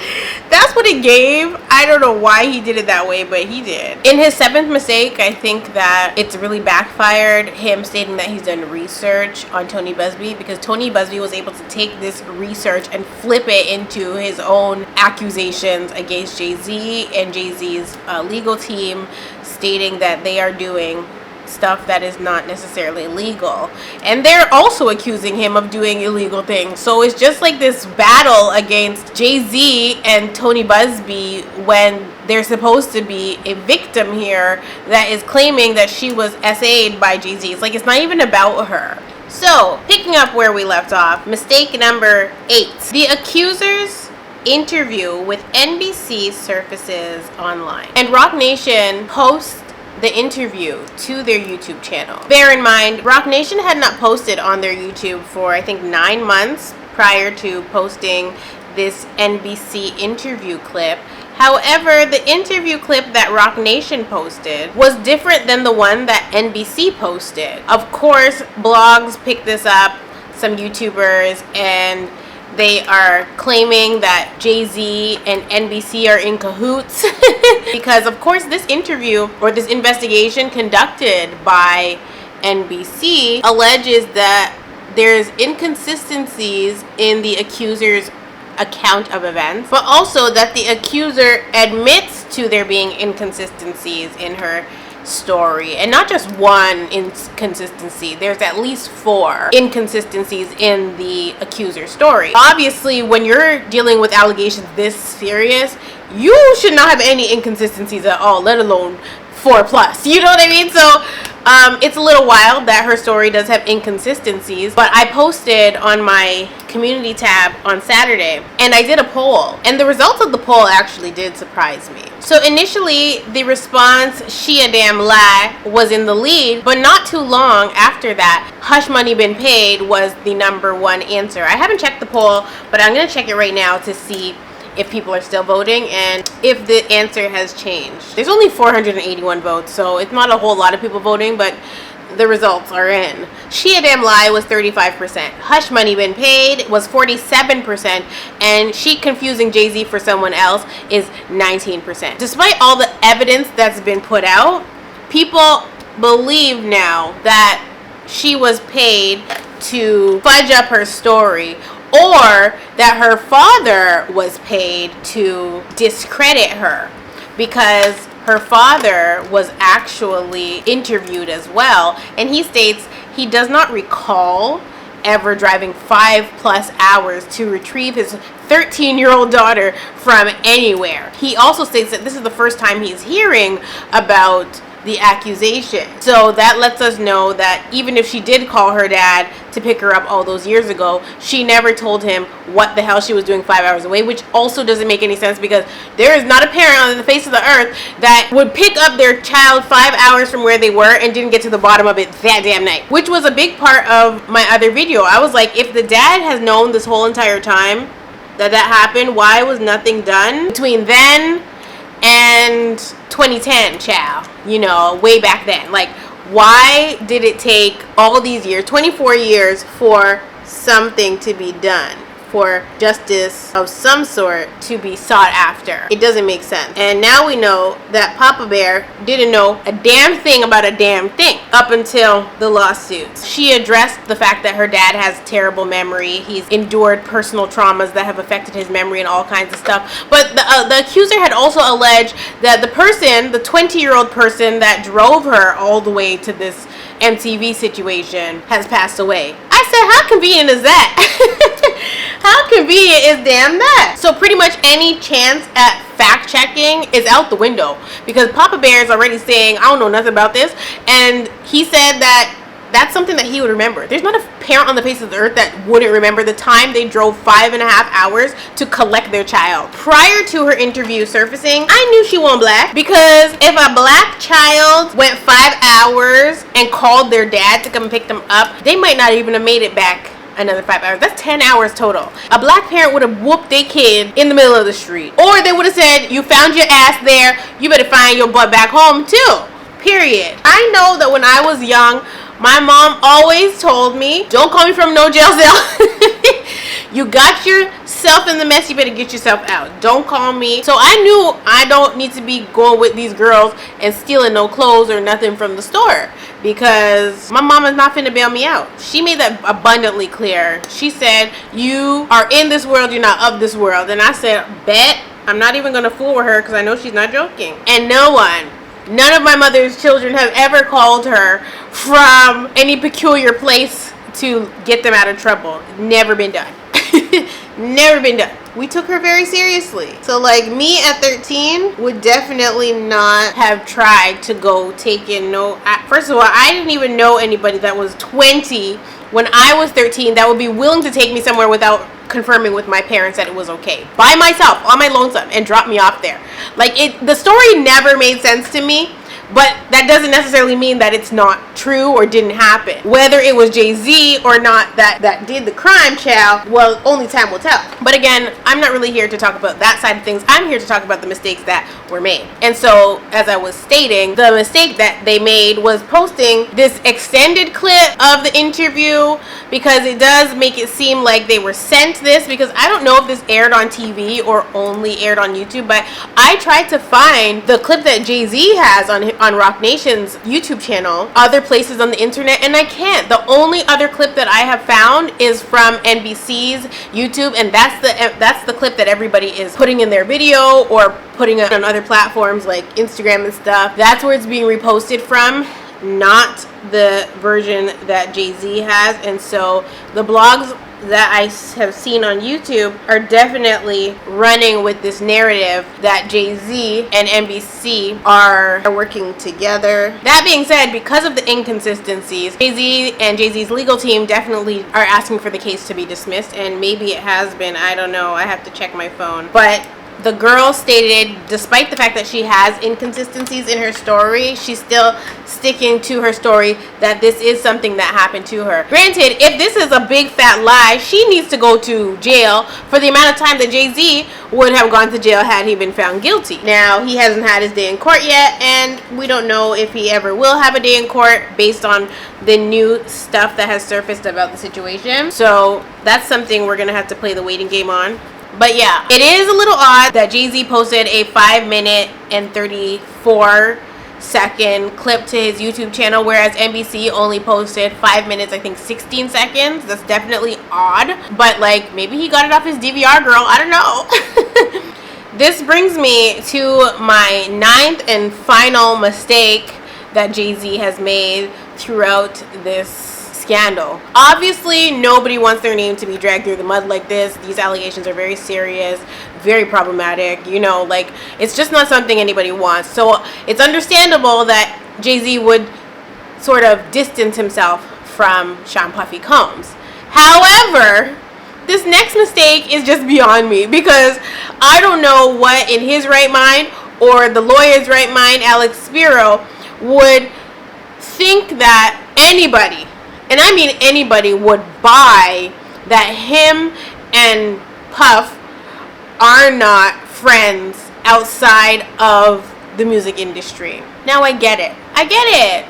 that's what it gave. I don't know why he did it that way, but he did. In his seventh mistake, I think that it's really backfired, him stating that he's done research on Tony Busby, because Tony Busby was able to take this research and flip it into his own accusations against Jay-Z and Jay-Z's legal team, stating that they are doing stuff that is not necessarily legal, and they're also accusing him of doing illegal things. So it's just like this battle against Jay-Z and Tony Busby when they're supposed to be a victim here that is claiming that she was SA'd by Jay-Z. It's like, it's not even about her. So picking up where we left off, mistake number 8, the accuser's interview with NBC surfaces online, and Roc Nation posts the interview to their YouTube channel. Bear in mind, Roc Nation had not posted on their YouTube for I think 9 months prior to posting this NBC interview clip. However, the interview clip that Roc Nation posted was different than the one that NBC posted. Of course, blogs picked this up, some YouTubers, and they are claiming that Jay-Z and NBC are in cahoots because, of course, this interview or this investigation conducted by NBC alleges that there's inconsistencies in the accuser's account of events, but also that the accuser admits to there being inconsistencies in her story, and not just one inconsistency. There's at least 4 inconsistencies in the accuser's story. Obviously, when you're dealing with allegations this serious, you should not have any inconsistencies at all, let alone 4+. You know what I mean? So it's a little wild that her story does have inconsistencies, but I posted on my community tab on Saturday, and I did a poll, and the results of the poll actually did surprise me. So initially, the response, "She a damn lie," was in the lead, but not too long after that, "Hush money been paid" was the number 1 answer. I haven't checked the poll, but I'm going to check it right now to see if people are still voting and if the answer has changed. There's only 481 votes, so it's not a whole lot of people voting, but the results are in. "She a damn lie" was 35%. "Hush money been paid" was 47%. And "she confusing Jay-Z for someone else" is 19%. Despite all the evidence that's been put out, people believe now that she was paid to fudge up her story, or that her father was paid to discredit her. because her father was actually interviewed as well, and he states he does not recall ever driving 5+ hours to retrieve his 13-year-old daughter from anywhere. He also states that this is the first time he's hearing about the accusation. So that lets us know that even if she did call her dad to pick her up all those years ago, she never told him what the hell she was doing 5 hours away, which also doesn't make any sense, because there is not a parent on the face of the earth that would pick up their child 5 hours from where they were and didn't get to the bottom of it that damn night, which was a big part of my other video. I was like, if the dad has known this whole entire time that happened, why was nothing done between then and 2010, child? You know, way back then. Like, why did it take all these years, 24 years, for something to be done, for justice of some sort to be sought after? It doesn't make sense. And now we know that Papa Bear didn't know a damn thing about a damn thing up until the lawsuits. She addressed the fact that her dad has terrible memory. He's endured personal traumas that have affected his memory and all kinds of stuff. But the accuser had also alleged that the person, the 20-year-old person that drove her all the way to this MTV situation, has passed away. I said, how convenient is that? How convenient is damn that? So pretty much any chance at fact checking is out the window, because Papa Bear is already saying, I don't know nothing about this, and he said that that's something that he would remember. There's not a parent on the face of the earth that wouldn't remember the time they drove 5.5 hours to collect their child. Prior to her interview surfacing, I knew she wasn't black, because if a black child went 5 hours and called their dad to come pick them up, they might not even have made it back another 5 hours. That's 10 hours total. A black parent would have whooped their kid in the middle of the street, or they would have said, you found your ass there, you better find your butt back home too. Period. I know that when I was young, my mom always told me, don't call me from no jail cell. You got yourself in the mess, you better get yourself out. Don't call me. So I knew I don't need to be going with these girls and stealing no clothes or nothing from the store, because my mama's not finna bail me out. She made that abundantly clear. She said, you are in this world, you're not of this world. And I said, bet. I'm not even gonna fool with her, because I know she's not joking. And none of my mother's children have ever called her from any peculiar place to get them out of trouble. Never been done. Never been done. We took her very seriously. So like me at 13 would definitely not have tried to go take in first of all, I didn't even know anybody that was 20 when I was 13 that would be willing to take me somewhere without confirming with my parents that it was okay, by myself, on my lonesome, and drop me off there. Like, the story never made sense to me, but that doesn't necessarily mean that it's not true or didn't happen. Whether it was Jay-Z or not that did the crime, child, well, only time will tell. But again, I'm not really here to talk about that side of things. I'm here to talk about the mistakes that were made. And so, as I was stating, the mistake that they made was posting this extended clip of the interview, because it does make it seem like they were sent this, because I don't know if this aired on TV or only aired on YouTube, but I tried to find the clip that Jay-Z has on Rock Nation's YouTube channel, other places on the internet, and I can't. The only other clip that I have found is from NBC's YouTube, and that's the clip that everybody is putting in their video or putting it on other platforms like Instagram and stuff. That's where it's being reposted from, not the version that Jay-Z has. And so the blogs that I have seen on YouTube are definitely running with this narrative that Jay-Z and NBC are working together. That being said, because of the inconsistencies, Jay-Z and Jay-Z's legal team definitely are asking for the case to be dismissed, and maybe it has been. I don't know. I have to check my phone. But the girl stated, despite the fact that she has inconsistencies in her story, she's still sticking to her story that this is something that happened to her. Granted, if this is a big fat lie, she needs to go to jail for the amount of time that Jay-Z would have gone to jail had he been found guilty. Now, he hasn't had his day in court yet, and we don't know if he ever will have a day in court based on the new stuff that has surfaced about the situation. So that's something we're gonna have to play the waiting game on. But yeah, it is a little odd that Jay-Z posted a 5-minute and 34-second clip to his YouTube channel, whereas NBC only posted 5 minutes, I think 16 seconds. That's definitely odd. But like, maybe he got it off his DVR, girl. I don't know. this brings me to my 9th and final mistake that Jay-Z has made throughout this scandal. Obviously, nobody wants their name to be dragged through the mud like this. These allegations are very serious, very problematic. You know, like, it's just not something anybody wants. So it's understandable that Jay-Z would sort of distance himself from Sean Puffy Combs. However, this next mistake is just beyond me, because I don't know what in his right mind or the lawyer's right mind, Alex Spiro, would think that anybody, and I mean anybody, would buy that him and Puff are not friends outside of the music industry. Now I get it.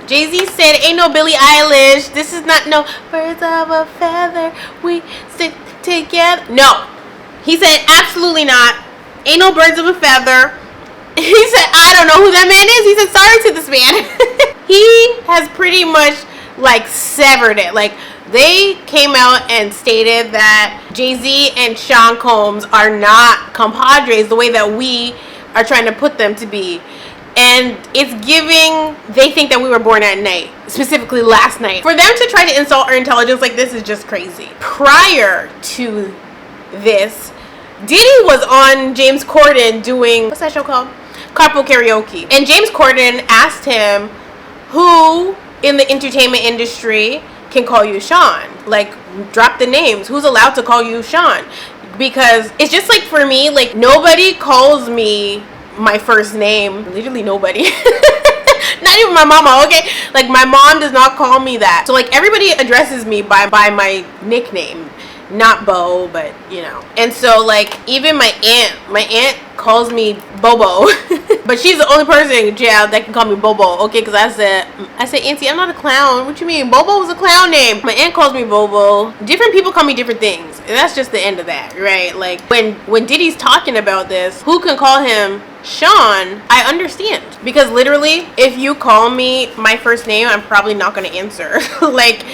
Jay-Z said, ain't no Billie Eilish. This is not no birds of a feather. We stick together. No. He said, absolutely not. Ain't no birds of a feather. He said, I don't know who that man is. He said, sorry to this man. He has pretty much like severed it. Like, they came out and stated that Jay-Z and Sean Combs are not compadres the way that we are trying to put them to be. And it's giving, they think that we were born at night, specifically last night. For them to try to insult our intelligence like this is just crazy. Prior to this, Diddy was on James Corden doing, what's that show called? Carpool Karaoke. And James Corden asked him, who in the entertainment industry can call you Sean? Like, drop the names. Who's allowed to call you Sean? Because it's just like, for me, like, nobody calls me my first name. Literally nobody. Not even my mama, okay? Like, my mom does not call me that. So, like, everybody addresses me by my nickname. Not Bo, but, you know. And so, like, even my aunt calls me Bobo. But she's the only person in jail that can call me Bobo, okay? Because I said, Auntie, I'm not a clown. What you mean? Bobo was a clown name. My aunt calls me Bobo. Different people call me different things. And that's just the end of that, right? Like, when Diddy's talking about this, who can call him Sean, I understand. Because literally, if you call me my first name, I'm probably not going to answer. Like,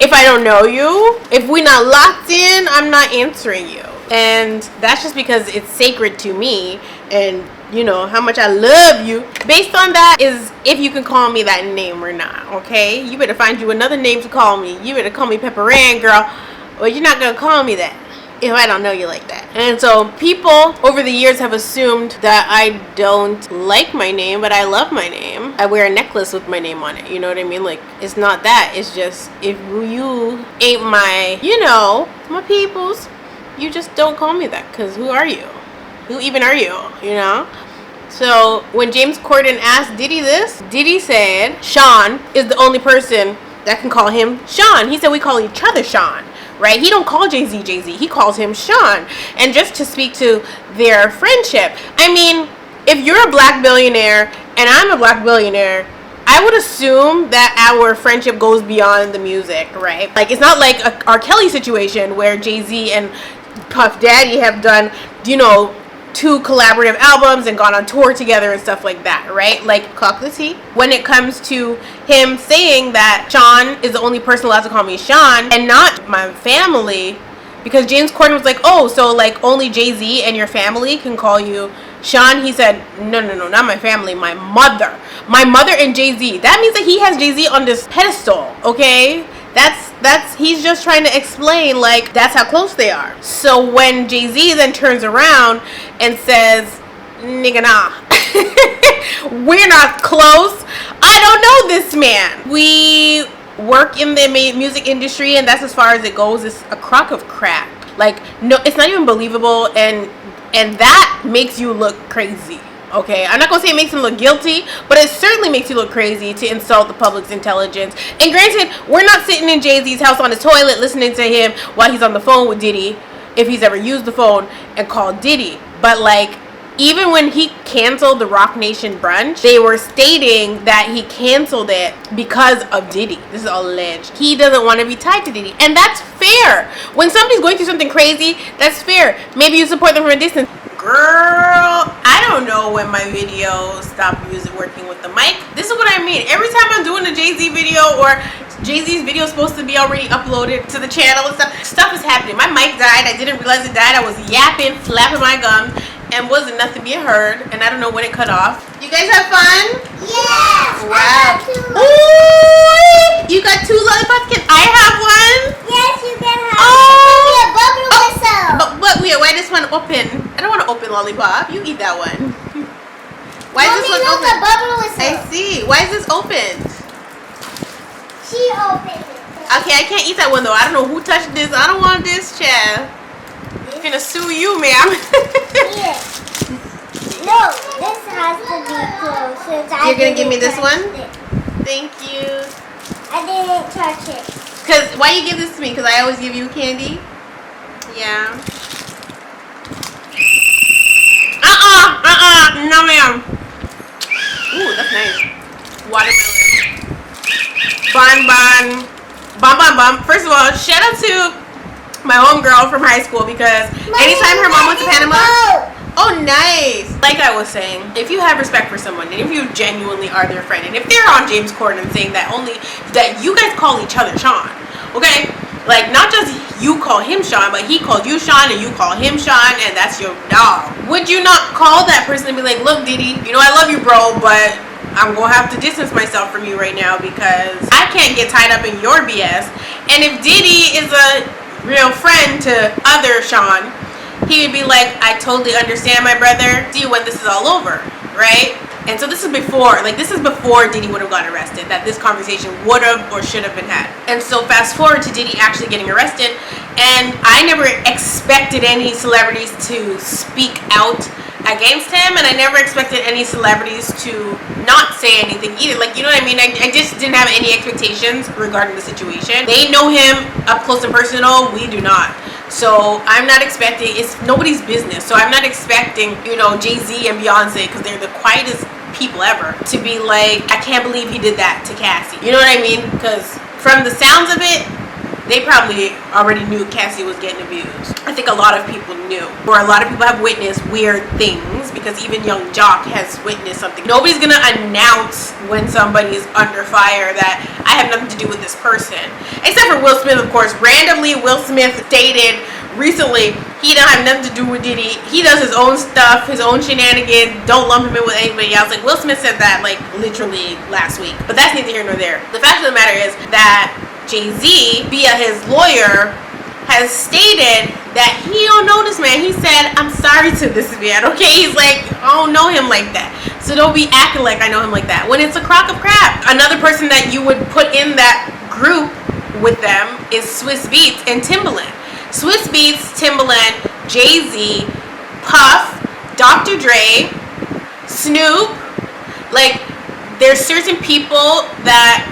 if I don't know you, if we're not locked in, I'm not answering you. And that's just because it's sacred to me, and you know how much I love you. Based on that is if you can call me that name or not, okay? You better find you another name to call me. You better call me Pepper Ann, girl, or you're not going to call me that if I don't know you like that. And so people over the years have assumed that I don't like my name, but I love my name. I wear a necklace with my name on it, you know what I mean? Like, it's not that. It's just, if you ain't my, you know, my peoples, you just don't call me that, because who are you? Who even are you, you know? So when James Corden asked Diddy this, Diddy said Sean is the only person that can call him Sean. He said we call each other Sean. Right? He don't call Jay-Z Jay-Z. He calls him Sean. And just to speak to their friendship, I mean, if you're a black billionaire and I'm a black billionaire, I would assume that our friendship goes beyond the music, right? Like, it's not like a R. Kelly situation where Jay-Z and Puff Daddy have done, you know, 2 collaborative albums and gone on tour together and stuff like that, right? Like, clock the tea. When it comes to him saying that Sean is the only person allowed to call me Sean and not my family, because James Corden was like, oh, so like only Jay-Z and your family can call you Sean? He said, no, not my family, my mother and Jay-Z. That means that he has Jay-Z on this pedestal, okay? That's he's just trying to explain, like, that's how close they are. So when Jay-Z then turns around and says, nigga, nah, we're not close, I don't know this man. We work in the music industry, and that's as far as it goes. It's a crock of crap. Like, no, it's not even believable, and that makes you look crazy. Okay, I'm not gonna say it makes him look guilty, but it certainly makes you look crazy to insult the public's intelligence. And granted, we're not sitting in Jay-Z's house on the toilet listening to him while he's on the phone with Diddy, if he's ever used the phone and called Diddy. But like, even when he canceled the Rock Nation brunch, they were stating that he canceled it because of Diddy. This is alleged. He doesn't want to be tied to Diddy, and that's fair. When somebody's going through something crazy, that's fair. Maybe you support them from a distance. Girl, I don't know when my video stopped working with the mic. This is what I mean. Every time I'm doing a Jay-Z video, or Jay-Z's video is supposed to be already uploaded to the channel and stuff is happening. My mic died. I didn't realize it died. I was yapping, flapping my gums, and wasn't nothing being heard, and I don't know when it cut off. You guys have fun? Yes. Wow. Ooh, you got 2 lollipops? Can I have one? Yes, you can have. Oh. A bubble whistle. But wait, why this one open? I don't want to open lollipop. You eat that one. Why is this one look, open? a bubble whistle. I see. Why is this open? She opened it. Okay, I can't eat that one though. I don't know who touched this. I don't want this, child. I'm gonna sue you, ma'am. Yeah. No, this has to be closed since I You're gonna give me this one? it. Thank you. I didn't touch it. Cause why you give this to me? Cause I always give you candy. Yeah. No, ma'am. Ooh, that's nice. Watermelon. Bon. First of all, shout out to my homegirl from high school because anytime her mom went to Panama. Oh, nice. Like I was saying, if you have respect for someone and if you genuinely are their friend and if they're on James Corden saying that you guys call each other Sean, okay? Like, not just you call him Sean, but he called you Sean and you call him Sean and that's your dog. Would you not call that person and be like, look, Diddy, you know I love you, bro, but I'm going to have to distance myself from you right now because I can't get tied up in your BS. And if Diddy is a real friend to other Sean, he would be like, I totally understand, my brother. See you when this is all over, right? And so this is before Diddy would have gotten arrested, that this conversation would have or should have been had. And so fast forward to Diddy actually getting arrested, and I never expected any celebrities to speak out against him, and I never expected any celebrities to not say anything either. Like, you know what I mean? I just didn't have any expectations regarding the situation. They know him up close and personal. We do not. So I'm not expecting, it's nobody's business. So I'm not expecting, you know, Jay-Z and Beyonce, because they're the quietest people ever, to be like, I can't believe he did that to Cassie. You know what I mean? Because from the sounds of it, they probably already knew Cassie was getting abused. I think a lot of people knew, or a lot of people have witnessed weird things, because even young Jock has witnessed something. Nobody's gonna announce when somebody's under fire that I have nothing to do with this person, except for Will Smith, of course. Randomly, Will Smith stated recently he don't have nothing to do with Diddy. He does his own stuff, his own shenanigans. Don't lump him in with anybody else. Like, Will Smith said that like literally last week, but that's neither here nor there. The fact of the matter is that Jay-Z, via his lawyer, has stated that he don't know this man. He said, I'm sorry to this man, okay? He's like, I don't know him like that. So don't be acting like I know him like that when it's a crock of crap. Another person that you would put in that group with them is Swiss Beats and Timbaland. Swiss Beats, Timbaland, Jay-Z, Puff, Dr. Dre, Snoop. Like, there's certain people that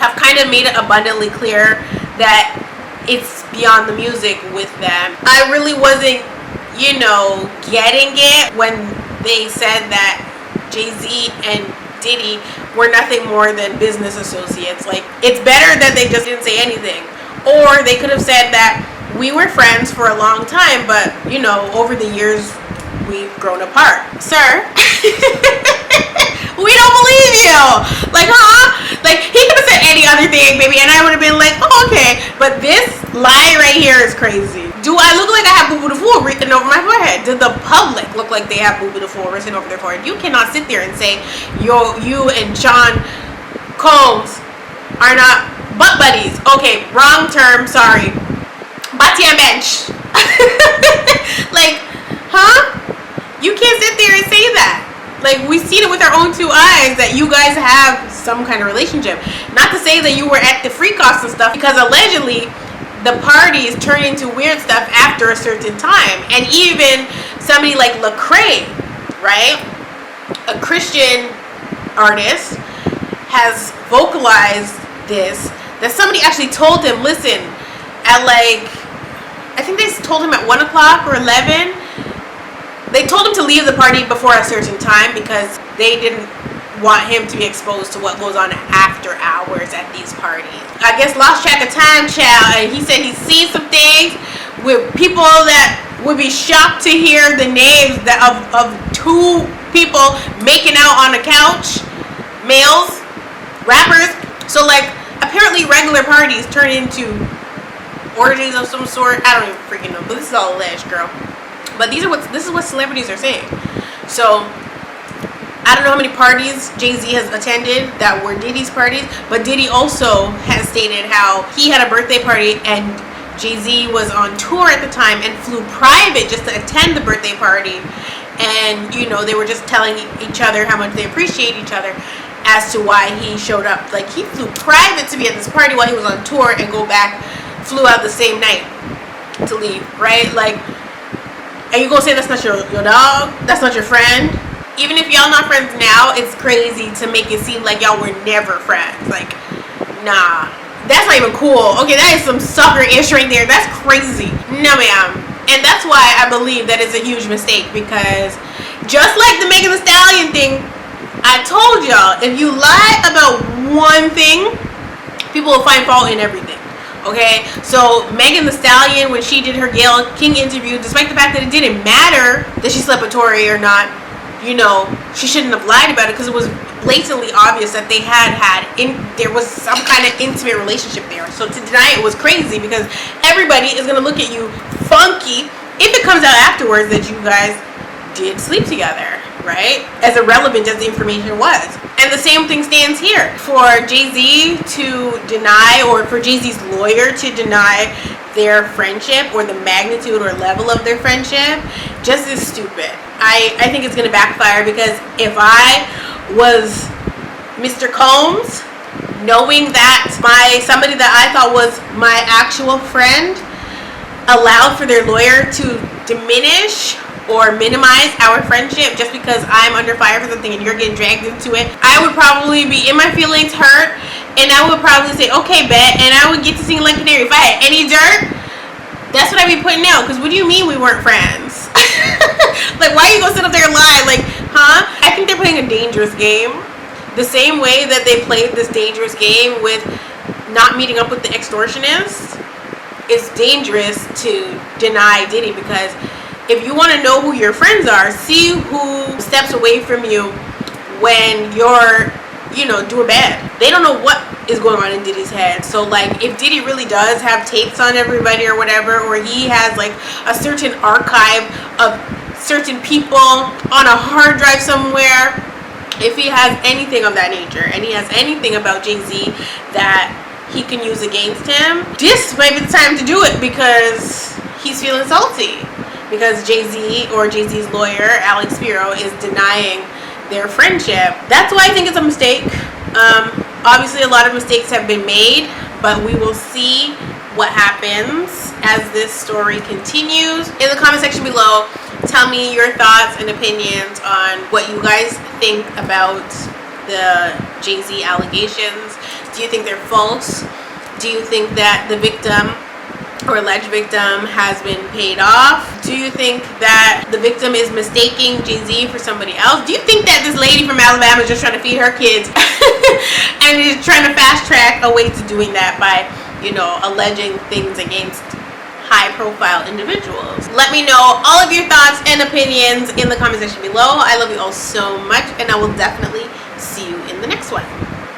have kind of made it abundantly clear that it's beyond the music with them. I really wasn't, you know, getting it when they said that Jay-Z and Diddy were nothing more than business associates. Like, it's better that they just didn't say anything. Or they could have said that we were friends for a long time, but, you know, over the years, we've grown apart. Sir, we don't believe you. Like, huh? Like, he could have said any other thing, baby, and I would have been like, oh, okay. But this lie right here is crazy. Do I look like I have Boo Boo the Fool written over my forehead? Did the public look like they have Boo Boo the Fool written over their forehead? You cannot sit there and say you and Sean Combs are not butt buddies. Okay, wrong term, sorry. Batian bench. Like, huh? You can't sit there and say that. Like, we've seen it with our own 2 eyes that you guys have some kind of relationship. Not to say that you were at the freak offs and stuff, because allegedly the parties turn into weird stuff after a certain time. And even somebody like Lecrae, right? A Christian artist has vocalized this, that somebody actually told him, listen, at like, I think they told him at 1 o'clock or 11, they told him to leave the party before a certain time because they didn't want him to be exposed to what goes on after hours at these parties. I guess lost track of time, child, and he said he's seen some things with people that would be shocked to hear the names that of 2 people making out on a couch, males, rappers. So, like, apparently regular parties turn into orgies of some sort. I don't even freaking know, but this is all alleged, girl. But this is what celebrities are saying. So I don't know how many parties Jay-Z has attended that were Diddy's parties, but Diddy also has stated how he had a birthday party and Jay-Z was on tour at the time and flew private just to attend the birthday party. And, you know, they were just telling each other how much they appreciate each other as to why he showed up. Like, he flew private to be at this party while he was on tour and go back, flew out the same night to leave, right? Like, and you gonna say that's not your dog? That's not your friend? Even if y'all not friends now, it's crazy to make it seem like y'all were never friends. Like, nah. That's not even cool. Okay, that is some sucker-ish right there. That's crazy. No, ma'am. And that's why I believe that is a huge mistake, because just like the Megan Thee Stallion thing, I told y'all, if you lie about one thing, people will find fault in everything. Okay? So Megan Thee Stallion, when she did her Gayle King interview, despite the fact that it didn't matter that she slept with Tory or not, you know, she shouldn't have lied about it, because it was blatantly obvious that they there was some kind of intimate relationship there. So to deny it was crazy, because everybody is going to look at you funky if it comes out afterwards that you guys did sleep together, right? As irrelevant as the information was. And the same thing stands here. For Jay-Z to deny, or for Jay-Z's lawyer to deny their friendship or the magnitude or level of their friendship, just is stupid. I think it's going to backfire, because if I was Mr. Combs, knowing that somebody that I thought was my actual friend allowed for their lawyer to diminish or minimize our friendship just because I'm under fire for something and you're getting dragged into it, I would probably be in my feelings, hurt, and I would probably say, okay, bet, and I would get to sing like canary. If I had any dirt, that's what I'd be putting out, because what do you mean we weren't friends? Like, why are you gonna sit up there and lie? Like, huh? I think they're playing a dangerous game. The same way that they played this dangerous game with not meeting up with the extortionists, it's dangerous to deny Diddy, because if you want to know who your friends are, see who steps away from you when you're, you know, doing bad. They don't know what is going on in Diddy's head. So, like, if Diddy really does have tapes on everybody or whatever, or he has, like, a certain archive of certain people on a hard drive somewhere, if he has anything of that nature, and he has anything about Jay-Z that he can use against him, this might be the time to do it, because he's feeling salty. Because Jay-Z or Jay-Z's lawyer, Alex Spiro, is denying their friendship. That's why I think it's a mistake. Obviously, a lot of mistakes have been made, but we will see what happens as this story continues. In the comment section below, tell me your thoughts and opinions on what you guys think about the Jay-Z allegations. Do you think they're false? Do you think that the victim or alleged victim has been paid off? Do you think that the victim is mistaking Jay-Z for somebody else? Do you think that this lady from Alabama is just trying to feed her kids and is trying to fast track a way to doing that by, you know, alleging things against high profile individuals? Let me know all of your thoughts and opinions in the comment section below. I love you all so much, and I will definitely see you in the next one.